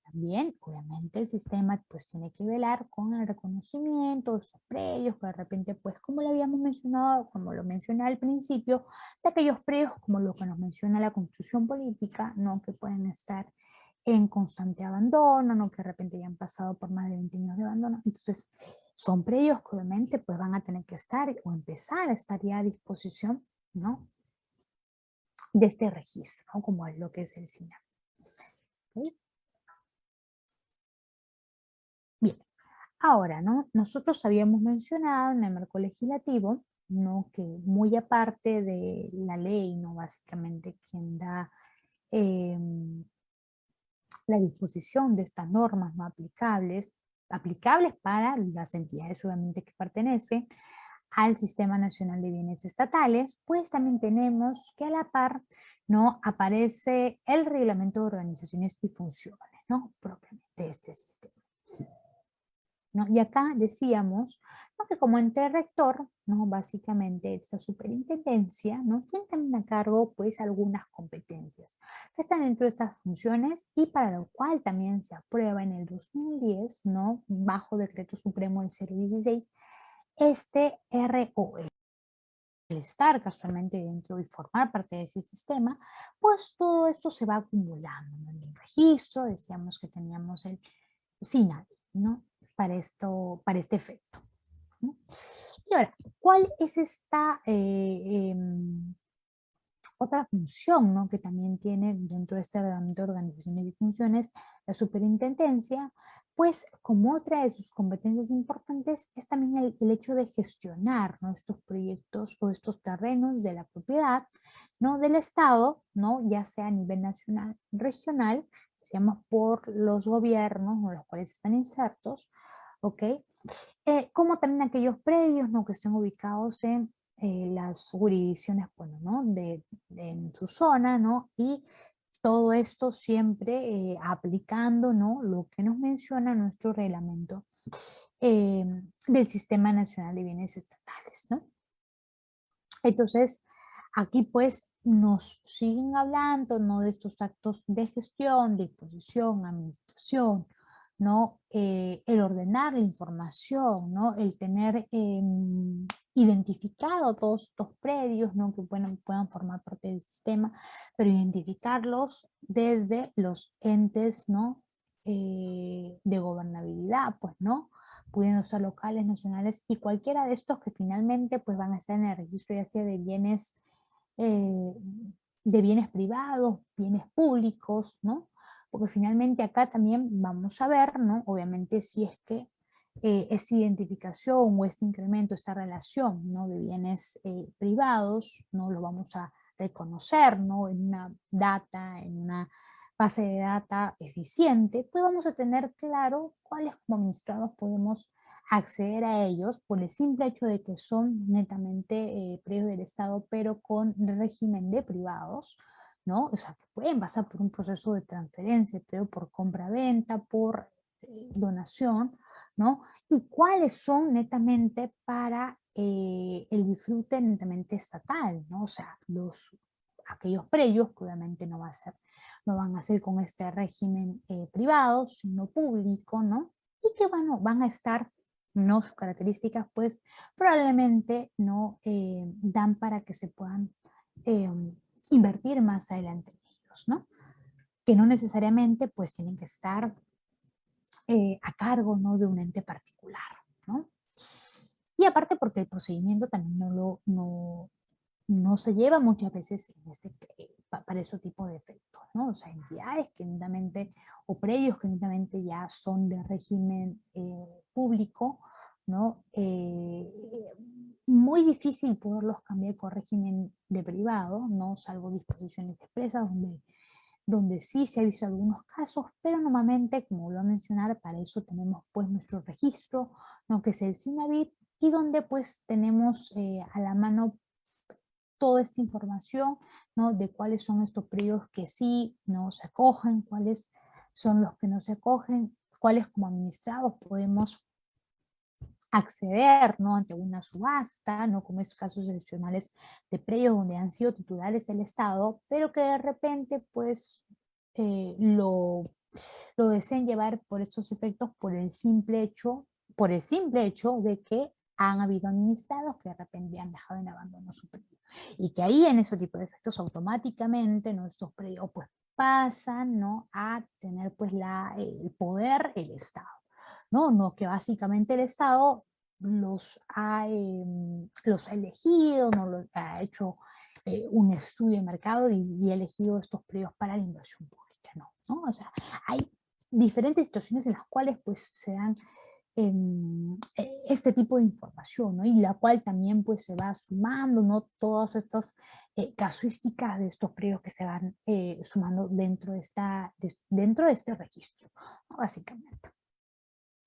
S3: También, obviamente, el sistema pues tiene que velar con el reconocimiento de esos predios, que de repente, pues como lo habíamos mencionado, como lo mencioné al principio, de aquellos predios como lo que nos menciona la Constitución Política, ¿no? Que pueden estar en constante abandono, ¿no? Que de repente ya han pasado por más de 20 años de abandono. Entonces, son predios que obviamente pues van a tener que estar o empezar a estar ya a disposición, ¿no? De este registro, ¿no? Como es lo que es el SINAP. ¿Okay? Bien, ahora, ¿no? Nosotros habíamos mencionado en el marco legislativo, ¿no? Que muy aparte de la ley, ¿no? Básicamente quien da la disposición de estas normas no aplicables, aplicables para las entidades obviamente que pertenecen al Sistema Nacional de Bienes Estatales, pues también tenemos que a la par, ¿no? Aparece el Reglamento de Organizaciones y Funciones, ¿no? Propiamente de este sistema. ¿No? Y acá decíamos, ¿no? Que como ente rector, ¿no? Básicamente esta superintendencia, ¿no? Tiene también a cargo pues algunas competencias que están dentro de estas funciones y para lo cual también se aprueba en el 2010, ¿no? Bajo Decreto Supremo del 016, este ROE. Al estar casualmente dentro y formar parte de ese sistema, pues todo esto se va acumulando, ¿no? En el registro, decíamos que teníamos el SINAVI, ¿no? Para este efecto, ¿no? Y ahora, ¿cuál es esta otra función, ¿no? Que también tiene dentro de este reglamento de organizaciones y funciones la superintendencia? Pues como otra de sus competencias importantes es también el hecho de gestionar, ¿no? Estos proyectos o estos terrenos de la propiedad, ¿no? Del Estado, ¿no? Ya sea a nivel nacional, regional, decíamos por los gobiernos o los cuales están insertos, ¿ok? Como también aquellos predios, ¿no? Que estén ubicados en las jurisdicciones, bueno, ¿no? En su zona, ¿no? Y todo esto siempre aplicando, ¿no? Lo que nos menciona nuestro reglamento del Sistema Nacional de Bienes Estatales, ¿no? Entonces, aquí pues nos siguen hablando, ¿no? De estos actos de gestión, disposición, administración, ¿no? El ordenar la información, ¿no? El tener identificado todos estos predios, ¿no? Que puedan formar parte del sistema, pero identificarlos desde los entes, ¿no? De gobernabilidad, pues, ¿no? Pudiendo ser locales, nacionales y cualquiera de estos que finalmente pues van a estar en el registro ya sea eh, de bienes privados, bienes públicos, ¿no? Porque finalmente acá también vamos a ver, ¿no? Obviamente si es que esa identificación o este incremento, esta relación, ¿no? De bienes privados, ¿no? Lo vamos a reconocer, ¿no? En una data, en una base de data eficiente, pues vamos a tener claro cuáles como administrados podemos acceder a ellos por el simple hecho de que son netamente predios del Estado, pero con régimen de privados, ¿no? O sea, que pueden pasar por un proceso de transferencia, pero por compra-venta, por donación, ¿no? Y cuáles son netamente para el disfrute netamente estatal, ¿no? O sea, aquellos predios que obviamente no van a ser con este régimen privado, sino público, ¿no? Y que van a estar, ¿no? Sus características, pues, probablemente no dan para que se puedan eh, invertir más adelante en ellos, ¿no? Que no necesariamente, pues, tienen que estar a cargo, ¿no? De un ente particular, ¿no? Y aparte porque el procedimiento también no se lleva muchas veces para ese tipo de efectos, ¿no? O sea, entidades que netamente, o predios que netamente ya son de régimen público, ¿no? Muy difícil poderlos cambiar con régimen de privado, ¿no? Salvo disposiciones expresas donde sí se ha visto algunos casos, pero normalmente, como lo voy a mencionar, para eso tenemos pues nuestro registro, ¿no? Que es el SINAVIP, y donde pues tenemos a la mano toda esta información, ¿no? De cuáles son estos periodos que sí no se acogen, cuáles son los que no se acogen, cuáles como administrados podemos acceder, ¿no? Ante una subasta, ¿no? Como esos casos excepcionales de predios donde han sido titulares del Estado, pero que de repente pues eh, lo, lo deseen llevar por estos efectos por el simple hecho de que han habido administrados que de repente han dejado en abandono su predio. Y que ahí en ese tipo de efectos automáticamente nuestros predios pues pasan, ¿no? A tener pues el poder el Estado. ¿No? No, que básicamente el Estado los ha elegido, no los, ha hecho un estudio de mercado y ha elegido estos predios para la inversión pública, ¿no? ¿No? O sea, hay diferentes situaciones en las cuales pues se dan este tipo de información, ¿no? Y la cual también pues se va sumando, ¿no? Todas estas casuísticas de estos predios que se van sumando dentro de este registro, ¿no? Básicamente,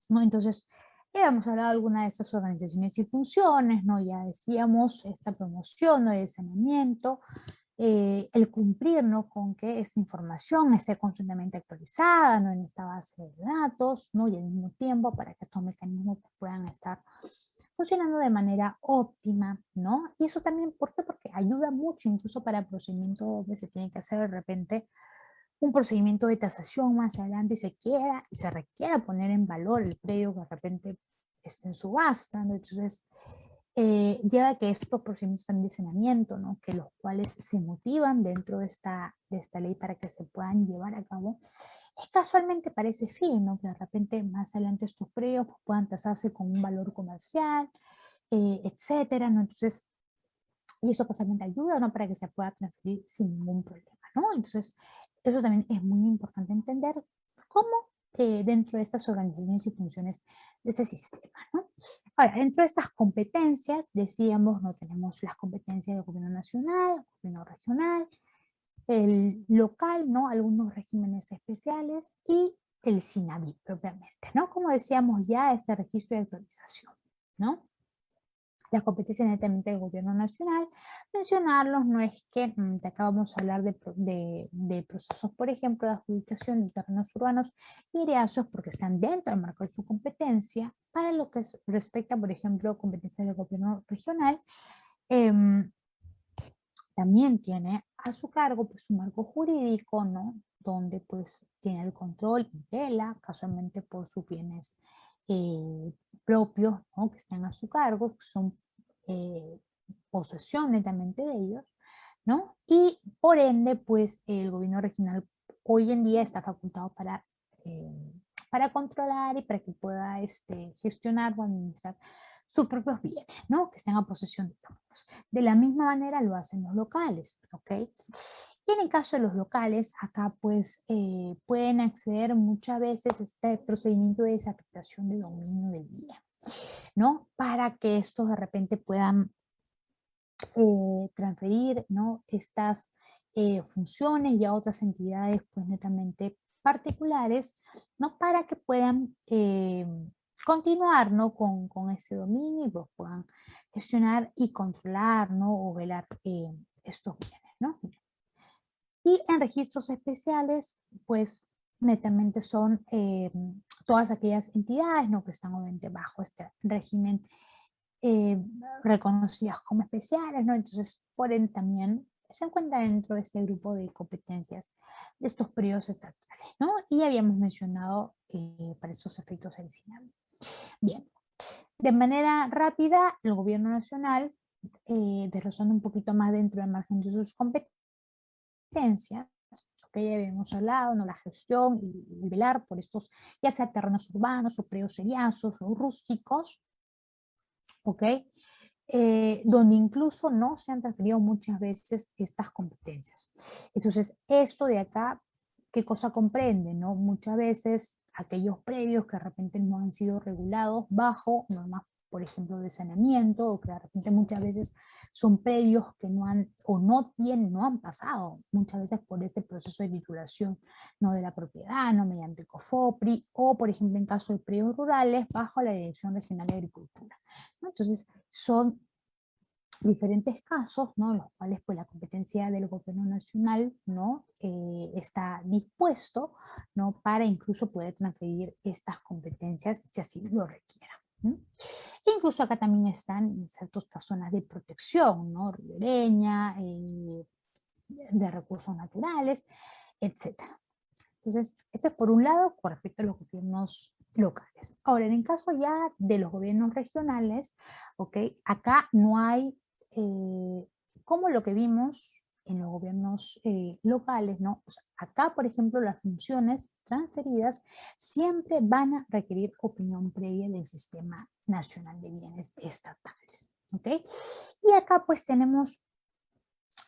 S3: ¿no? Entonces, ya hemos hablado de algunas de estas organizaciones y funciones, ¿no? Ya decíamos esta promoción, ¿no? El saneamiento, el cumplir, ¿no? Con que esta información esté constantemente actualizada, ¿no? En esta base de datos, ¿no? Y al mismo tiempo para que estos mecanismos puedan estar funcionando de manera óptima, ¿no? Y eso también, ¿por qué? Porque ayuda mucho incluso para procedimientos donde se tiene que hacer de repente un procedimiento de tasación más adelante y se requiera poner en valor el predio que de repente esté en subasta, ¿no? Entonces, lleva a que estos procedimientos también de saneamiento, ¿no? Que los cuales se motivan dentro de esta ley para que se puedan llevar a cabo, es casualmente para ese fin, ¿no? Que de repente más adelante estos predios pues, puedan tasarse con un valor comercial, etcétera, ¿no? Entonces, y eso casualmente ayuda, ¿no? Para que se pueda transferir sin ningún problema, ¿no? Entonces, eso también es muy importante entender cómo dentro de estas organizaciones y funciones de este sistema, ¿no? Ahora, dentro de estas competencias, decíamos, no tenemos las competencias del gobierno nacional, gobierno regional, el local, ¿no? Algunos regímenes especiales y el SINAVI propiamente, ¿no? Como decíamos ya, este registro de actualización, ¿no? La competencia netamente del gobierno nacional. Mencionarlos no es que te acabamos de hablar de procesos, por ejemplo, de adjudicación de terrenos urbanos y áreas porque están dentro del marco de su competencia. Para lo que respecta, por ejemplo, competencia del gobierno regional, también tiene a su cargo pues, un marco jurídico, ¿no? Donde pues tiene el control y vela casualmente por sus bienes propios, ¿no? Que están a su cargo, que son eh, posesión netamente de ellos, ¿no? Y por ende, pues el gobierno regional hoy en día está facultado para controlar y para que pueda gestionar o administrar sus propios bienes, ¿no? Que estén a posesión de ellos. De la misma manera lo hacen los locales, ¿ok? Y en el caso de los locales, acá pues pueden acceder muchas veces a este procedimiento de desafectación de dominio del bien, ¿no? Para que estos de repente puedan transferir, ¿no? Estas funciones y a otras entidades pues netamente particulares, ¿no? Para que puedan continuar, ¿no? Con ese dominio y pues puedan gestionar y controlar, ¿no? O velar estos bienes, ¿no? Y en registros especiales, pues netamente son todas aquellas entidades, ¿no? Que están obviamente bajo este régimen eh, reconocidas como especiales, ¿no? Entonces, por ende, también se encuentra dentro de este grupo de competencias de estos periodos estatales, ¿no? Y habíamos mencionado para esos efectos el SINAVI. Bien, de manera rápida, el gobierno nacional, desglosando un poquito más dentro del margen de sus competencias, que ya habíamos hablado, ¿no? La gestión y velar por estos, ya sea terrenos urbanos o predios seriazos o rústicos, ¿ok? donde incluso no se han transferido muchas veces estas competencias. Entonces, esto de acá, ¿qué cosa comprende? ¿No? Muchas veces aquellos predios que de repente no han sido regulados bajo normas, por ejemplo, de saneamiento, o que de repente muchas veces son predios que no han, o no tienen, no han pasado muchas veces por este proceso de titulación, no de la propiedad, no mediante COFOPRI, o por ejemplo en caso de predios rurales, bajo la Dirección Regional de Agricultura, ¿no? Entonces, son diferentes casos, ¿no? En los cuales pues, la competencia del gobierno nacional, ¿no? Está dispuesto, ¿no? Para incluso poder transferir estas competencias si así lo requiera, ¿no? E incluso acá también están ciertas zonas de protección, ¿no? Ribereña, de recursos naturales, etc. Entonces, esto es por un lado con respecto a los gobiernos locales. Ahora, en el caso ya de los gobiernos regionales, ¿ok? Acá no hay, como lo que vimos en los gobiernos locales, ¿no? O sea, acá, por ejemplo, las funciones transferidas siempre van a requerir opinión previa del Sistema Nacional de Bienes Estatales, ¿ok? Y acá pues tenemos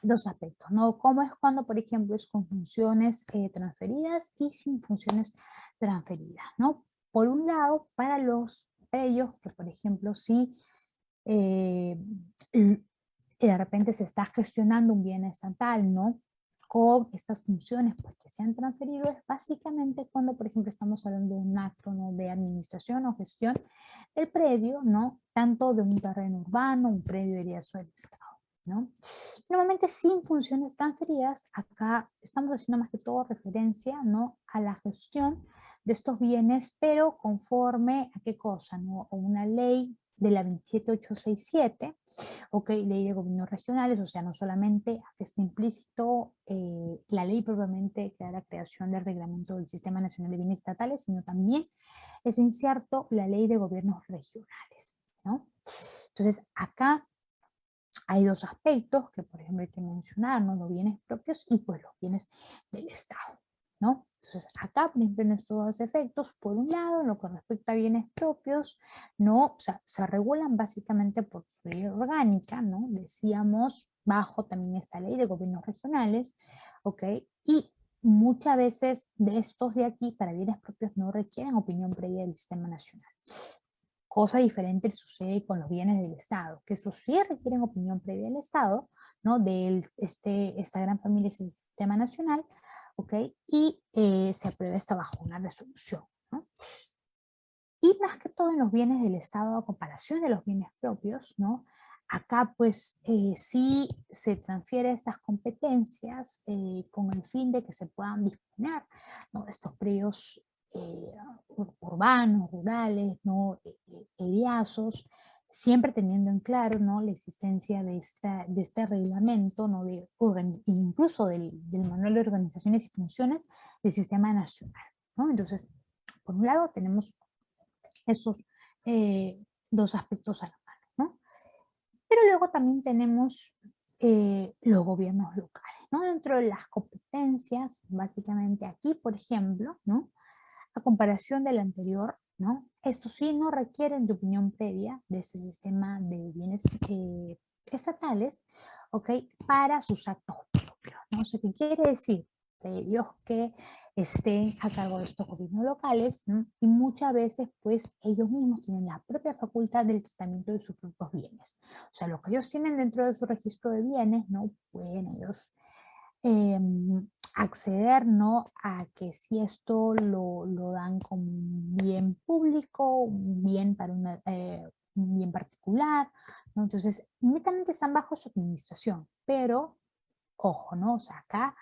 S3: dos aspectos, ¿no? Como es cuando, por ejemplo, es con funciones transferidas y sin funciones transferidas, ¿no? Por un lado, para los predios que, por ejemplo, si de repente se está gestionando un bien estatal, ¿no? Con estas funciones pues, que se han transferido, es básicamente cuando, por ejemplo, estamos hablando de un acto, ¿no? De administración o gestión del predio, ¿no? Tanto de un terreno urbano, un predio heredazo del Estado, ¿no? Normalmente sin funciones transferidas, acá estamos haciendo más que todo referencia, ¿no? A la gestión de estos bienes, pero conforme a qué cosa, ¿no? A una ley de la 27867, ok, ley de gobiernos regionales, o sea, no solamente que está implícito la ley propiamente que da la creación del reglamento del Sistema Nacional de Bienes Estatales, sino también es incierto la ley de gobiernos regionales, ¿no? Entonces, acá hay dos aspectos que, por ejemplo, hay que mencionar, ¿no? Los bienes propios y pues los bienes del Estado, ¿no? Entonces, acá, por ejemplo, en estos dos efectos, por un lado, en lo que respecta a bienes propios, ¿no? O sea, se regulan básicamente por su ley orgánica, ¿no? Decíamos, bajo también esta ley de gobiernos regionales, ¿ok? Y muchas veces de estos de aquí, para bienes propios, no requieren opinión previa del Sistema Nacional. Cosa diferente sucede con los bienes del Estado, que estos sí requieren opinión previa del Estado, ¿no? De esta gran familia, ese Sistema Nacional, ¿ok? Y se aprueba esta bajo una resolución, ¿no? Y más que todo en los bienes del Estado, a comparación de los bienes propios, ¿no? Acá pues sí se transfiere estas competencias con el fin de que se puedan disponer, ¿no? Estos predios urbanos, rurales, ¿no? Eriazos, siempre teniendo en claro, ¿no? La existencia de este reglamento, ¿no? Incluso del Manual de Organizaciones y Funciones del Sistema Nacional, ¿no? Entonces, por un lado tenemos esos dos aspectos a la mano, ¿no? Pero luego también tenemos los gobiernos locales, ¿no? Dentro de las competencias, básicamente aquí, por ejemplo, ¿no? A comparación del anterior, ¿no? Estos sí no requieren de opinión previa de ese sistema de bienes estatales, ¿ok? Para sus actos propios, ¿no? O sea, ¿qué quiere decir? Predios que estén a cargo de estos gobiernos locales, ¿no? Y muchas veces, pues, ellos mismos tienen la propia facultad del tratamiento de sus propios bienes. O sea, lo que ellos tienen dentro de su registro de bienes, ¿no? Pueden ellos acceder, ¿no? A que si esto lo dan como un bien público, un bien para un bien particular, ¿no? Entonces, netamente están bajo su administración, pero, ojo, ¿no? O sea, acá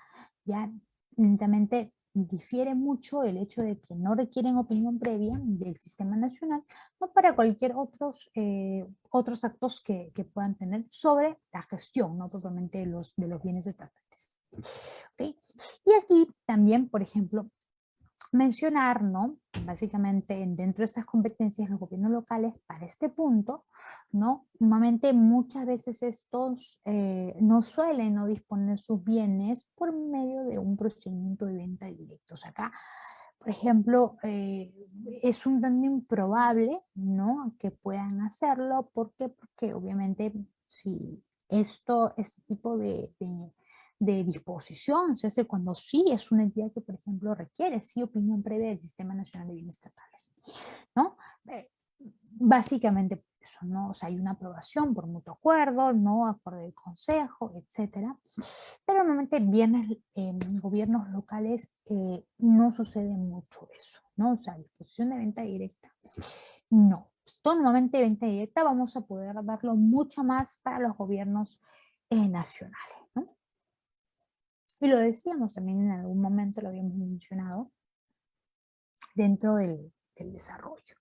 S3: ya netamente difiere mucho el hecho de que no requieren opinión previa del sistema nacional, no para cualquier otros actos que puedan tener sobre la gestión, no propiamente de los bienes estatales. ¿Okay? Y aquí también, por ejemplo, mencionar, ¿no? Básicamente dentro de esas competencias de los gobiernos locales para este punto, ¿no? Normalmente muchas veces estos no suelen no disponer sus bienes por medio de un procedimiento de venta directa. O sea, acá, por ejemplo, es un tanto improbable, ¿no?, que puedan hacerlo. ¿Por qué? Porque obviamente si este tipo de disposición se hace cuando sí es una entidad que, por ejemplo, requiere sí opinión previa del Sistema Nacional de Bienes Estatales, ¿no? Básicamente por eso, ¿no? O sea, hay una aprobación por mutuo acuerdo, ¿no? Acuerdo del consejo, etcétera. Pero normalmente bienes, gobiernos locales no sucede mucho eso, ¿no? O sea, disposición de venta directa, no. Esto normalmente venta directa vamos a poder verlo mucho más para los gobiernos nacionales, ¿no? Y lo decíamos también en algún momento, lo habíamos mencionado, dentro del desarrollo,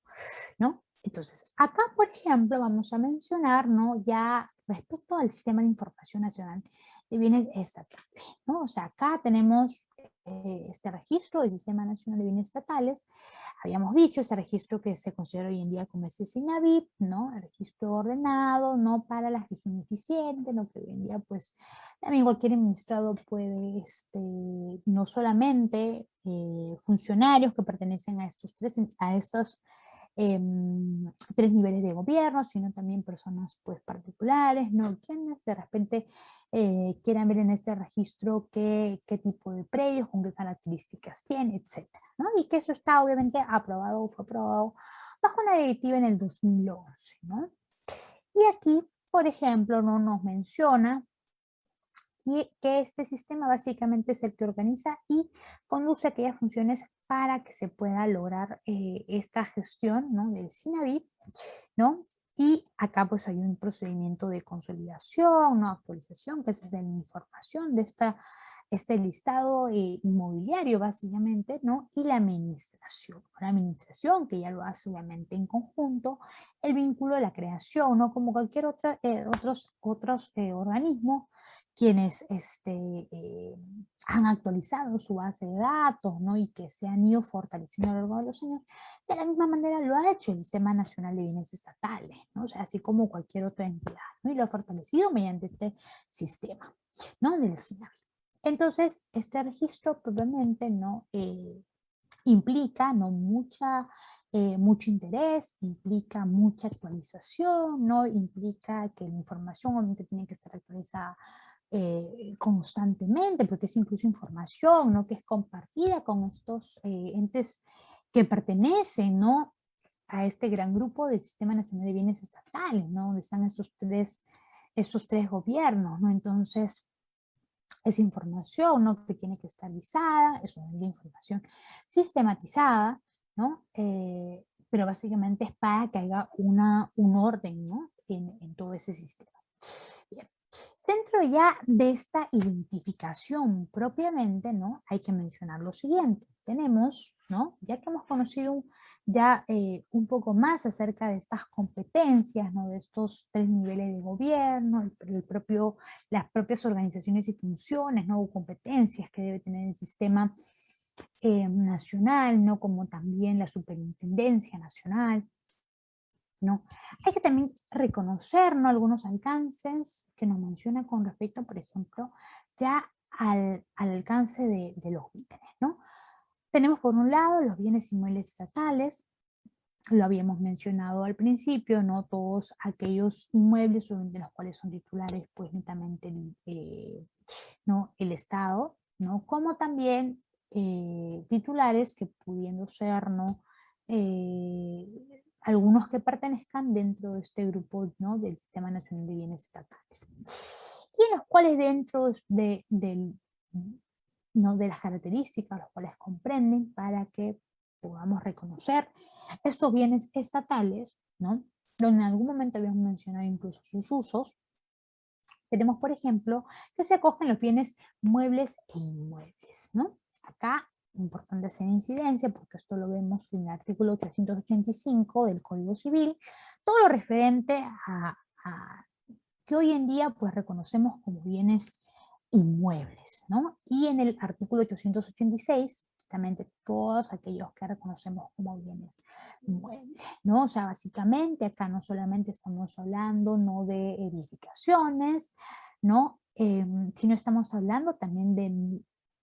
S3: ¿no? Entonces, acá, por ejemplo, vamos a mencionar, ¿no?, ya respecto al Sistema de Información Nacional de Bienes Estatales, ¿no? O sea, acá tenemos este registro del Sistema Nacional de Bienes Estatales. Habíamos dicho, ese registro que se considera hoy en día como ese SINAVIP, ¿no? El registro ordenado, no para la región eficiente, ¿no?, que hoy en día, pues, también cualquier administrado puede, no solamente funcionarios que pertenecen a estos tres niveles de gobierno, sino también personas, pues, particulares, ¿no?, quienes de repente quieran ver en este registro qué tipo de predios, con qué características tiene, etcétera, ¿no? Y que eso está obviamente aprobado, fue aprobado bajo una directiva en el 2011, ¿no? Y aquí, por ejemplo, no nos menciona que este sistema básicamente es el que organiza y conduce aquellas funciones para que se pueda lograr esta gestión, ¿no?, del SINAVIP, ¿no? Y acá pues hay un procedimiento de consolidación, ¿no?, actualización, que es la información de este listado inmobiliario básicamente, ¿no? Y la administración. La administración, que ya lo hace obviamente en conjunto, el vínculo de la creación, ¿no?, como cualquier otros organismos, quienes han actualizado su base de datos, ¿no?, y que se han ido fortaleciendo a lo largo de los años. De la misma manera lo ha hecho el Sistema Nacional de Bienes Estatales, ¿no? O sea, así como cualquier otra entidad, ¿no? Y lo ha fortalecido mediante este sistema, ¿no?, del SINAVIP. Entonces, este registro probablemente, ¿no?, implica, ¿no?, mucho interés, implica mucha actualización, ¿no? Implica que la información obviamente tiene que estar actualizada constantemente, porque es incluso información, ¿no?, que es compartida con estos entes que pertenecen, ¿no?, a este gran grupo del Sistema Nacional de Bienes Estatales, ¿no?, donde están estos tres gobiernos, ¿no? Entonces, es información, ¿no?, que tiene que estar visada, es una información sistematizada, ¿no? Pero básicamente es para que haya un orden, ¿no?, en todo ese sistema. Bien. Dentro ya de esta identificación propiamente, ¿no?, hay que mencionar lo siguiente. Tenemos, ¿no?, ya que hemos conocido ya un poco más acerca de estas competencias, ¿no?, de estos tres niveles de gobierno, las propias organizaciones y funciones, ¿no?, o competencias que debe tener el sistema nacional, ¿no?, como también la superintendencia nacional, ¿no? Hay que también reconocer, ¿no?, algunos alcances que nos menciona con respecto, por ejemplo, ya al alcance de los bienes, ¿no? Tenemos por un lado los bienes inmuebles estatales, lo habíamos mencionado al principio, ¿no?, todos aquellos inmuebles de los cuales son titulares, pues netamente ¿no?, el Estado, ¿no?, como también titulares que pudiendo ser, ¿no?, algunos que pertenezcan dentro de este grupo, ¿no?, del Sistema Nacional de Bienes Estatales. Y en los cuales dentro ¿no?, de las características, los cuales comprenden para que podamos reconocer estos bienes estatales, ¿no?, donde en algún momento habíamos mencionado incluso sus usos. Tenemos, por ejemplo, que se acogen los bienes muebles e inmuebles, ¿no? Acá, importante hacer incidencia, porque esto lo vemos en el artículo 885 del Código Civil, todo lo referente a que hoy en día pues reconocemos como bienes inmuebles, ¿no? Y en el artículo 886, justamente todos aquellos que reconocemos como bienes muebles, ¿no? O sea, básicamente acá no solamente estamos hablando, ¿no?, de edificaciones, ¿no? Sino estamos hablando también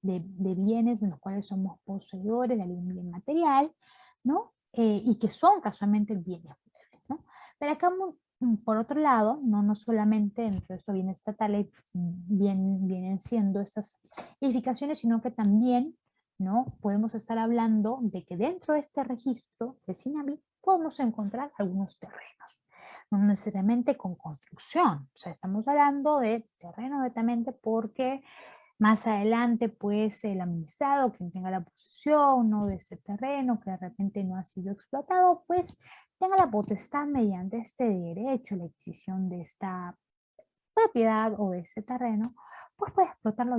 S3: de bienes de los cuales somos poseedores de algún bien material, ¿no? y que son casualmente bienes muebles, ¿no? Pero acá, por otro lado, no solamente dentro de estos bienes estatales vienen siendo estas edificaciones, sino que también, ¿no? Podemos estar hablando de que dentro de este registro de SINAVI podemos encontrar algunos terrenos, no necesariamente con construcción, o sea, estamos hablando de terreno netamente porque más adelante, pues, el administrado, quien tenga la posesión, ¿no?, de este terreno que de repente no ha sido explotado, pues tenga la potestad mediante este derecho, la adquisición de esta propiedad o de este terreno, pues puede explotarlo